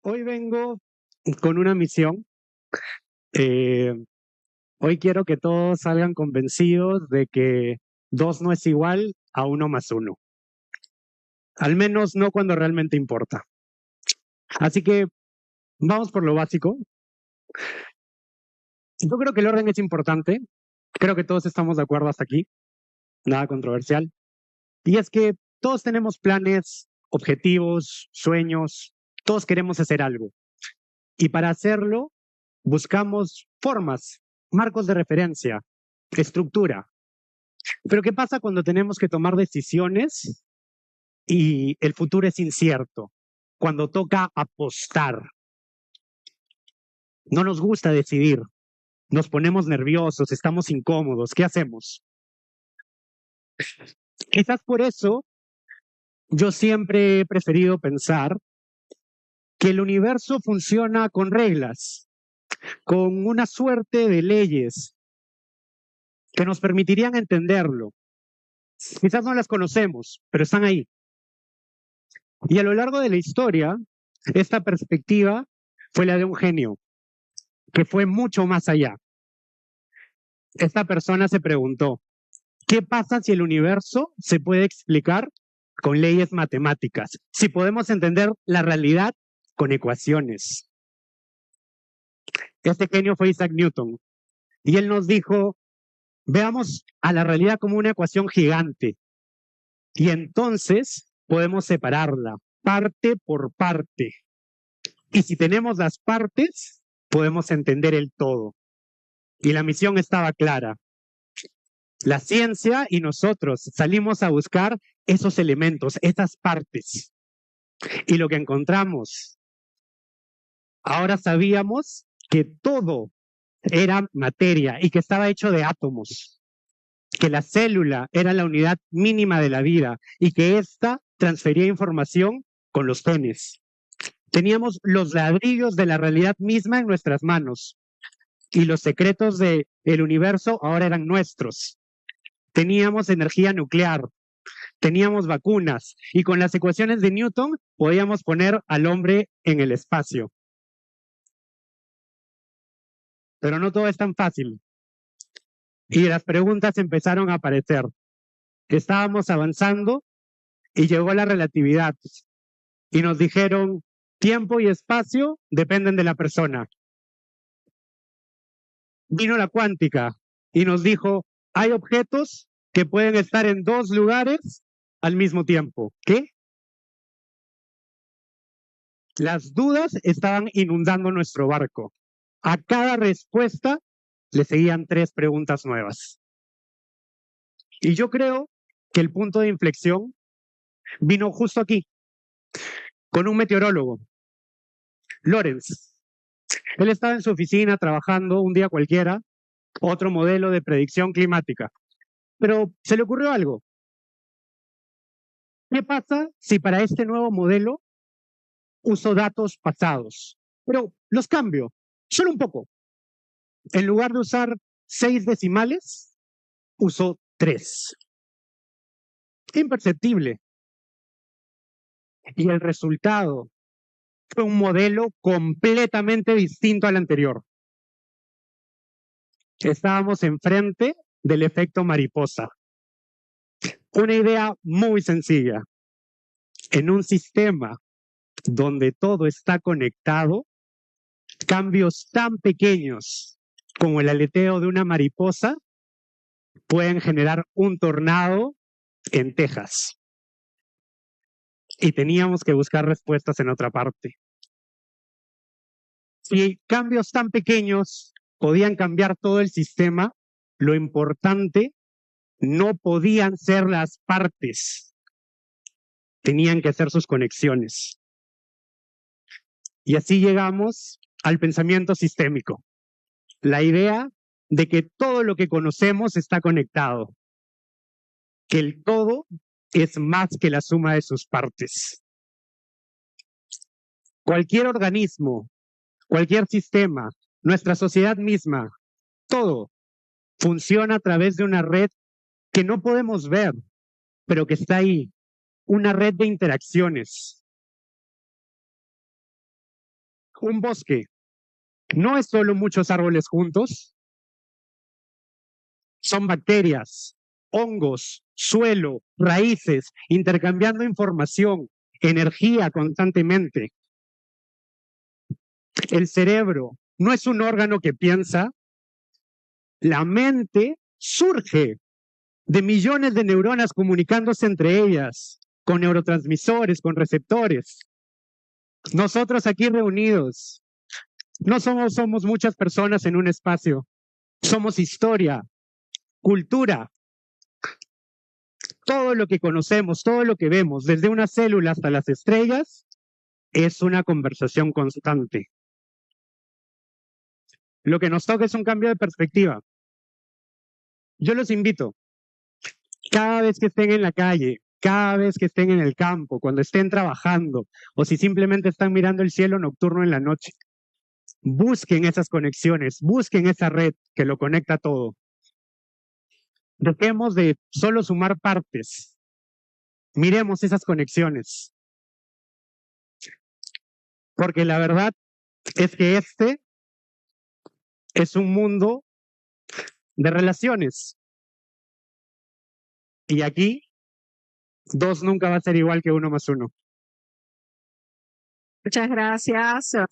Hoy vengo con una misión. Eh, Hoy quiero que todos salgan convencidos de que 2 no es igual a 1 más 1. Al menos no cuando realmente importa. Así que vamos por lo básico. Yo creo que el orden es importante. Creo que todos estamos de acuerdo hasta aquí. Nada controversial. Y es que todos tenemos planes, objetivos, sueños. Todos queremos hacer algo. Y para hacerlo, buscamos formas, marcos de referencia, estructura. Pero ¿qué pasa cuando tenemos que tomar decisiones y el futuro es incierto? Cuando toca apostar. No nos gusta decidir, nos ponemos nerviosos, estamos incómodos. ¿Qué hacemos? Quizás por eso yo siempre he preferido pensar que el universo funciona con reglas, con una suerte de leyes que nos permitirían entenderlo. Quizás no las conocemos, pero están ahí. Y a lo largo de la historia, esta perspectiva fue la de un genio que fue mucho más allá. Esta persona se preguntó, ¿qué pasa si el universo se puede explicar con leyes matemáticas? Si podemos entender la realidad con ecuaciones. Este genio fue Isaac Newton y él nos dijo, veamos a la realidad como una ecuación gigante y entonces podemos separarla parte por parte. Y si tenemos las partes, podemos entender el todo. Y la misión estaba clara. La ciencia y nosotros salimos a buscar esos elementos, esas partes. Y lo que encontramos, ahora sabíamos que todo era materia y que estaba hecho de átomos, que la célula era la unidad mínima de la vida y que ésta transfería información con los genes. Teníamos los ladrillos de la realidad misma en nuestras manos y los secretos del universo ahora eran nuestros. Teníamos energía nuclear, teníamos vacunas y con las ecuaciones de Newton podíamos poner al hombre en el espacio. Pero no todo es tan fácil. Y las preguntas empezaron a aparecer. Estábamos avanzando y llegó la relatividad. Y nos dijeron, tiempo y espacio dependen de la persona. Vino la cuántica y nos dijo, hay objetos que pueden estar en 2 lugares al mismo tiempo. ¿Qué? Las dudas estaban inundando nuestro barco. A cada respuesta le seguían 3 preguntas nuevas. Y yo creo que el punto de inflexión vino justo aquí, con un meteorólogo, Lorenz. Él estaba en su oficina trabajando un día cualquiera, otro modelo de predicción climática. Pero se le ocurrió algo. ¿Qué pasa si para este nuevo modelo uso datos pasados? Pero los cambio, solo un poco. En lugar de usar 6 decimales, uso 3. Imperceptible. Y el resultado fue un modelo completamente distinto al anterior. Estábamos enfrente del efecto mariposa. Una idea muy sencilla. En un sistema donde todo está conectado, cambios tan pequeños como el aleteo de una mariposa pueden generar un tornado en Texas. Y teníamos que buscar respuestas en otra parte. Si cambios tan pequeños podían cambiar todo el sistema, lo importante no podían ser las partes, tenían que ser sus conexiones. Y así llegamos al pensamiento sistémico, la idea de que todo lo que conocemos está conectado, que el todo es más que la suma de sus partes. Cualquier organismo, cualquier sistema, nuestra sociedad misma, todo funciona a través de una red que no podemos ver, pero que está ahí, una red de interacciones. Un bosque no es solo muchos árboles juntos, son bacterias, hongos, suelo, raíces, intercambiando información, energía constantemente. El cerebro no es un órgano que piensa, la mente surge de millones de neuronas comunicándose entre ellas, con neurotransmisores, con receptores. Nosotros aquí reunidos, no somos muchas personas en un espacio, somos historia, cultura. Todo lo que conocemos, todo lo que vemos, desde una célula hasta las estrellas, es una conversación constante. Lo que nos toca es un cambio de perspectiva. Yo los invito, cada vez que estén en la calle, cada vez que estén en el campo, cuando estén trabajando, o si simplemente están mirando el cielo nocturno en la noche, busquen esas conexiones, busquen esa red que lo conecta todo. Dejemos de solo sumar partes, miremos esas conexiones. Porque la verdad es que este es un mundo de relaciones. Y aquí, 2 nunca va a ser igual que 1 más 1. Muchas gracias.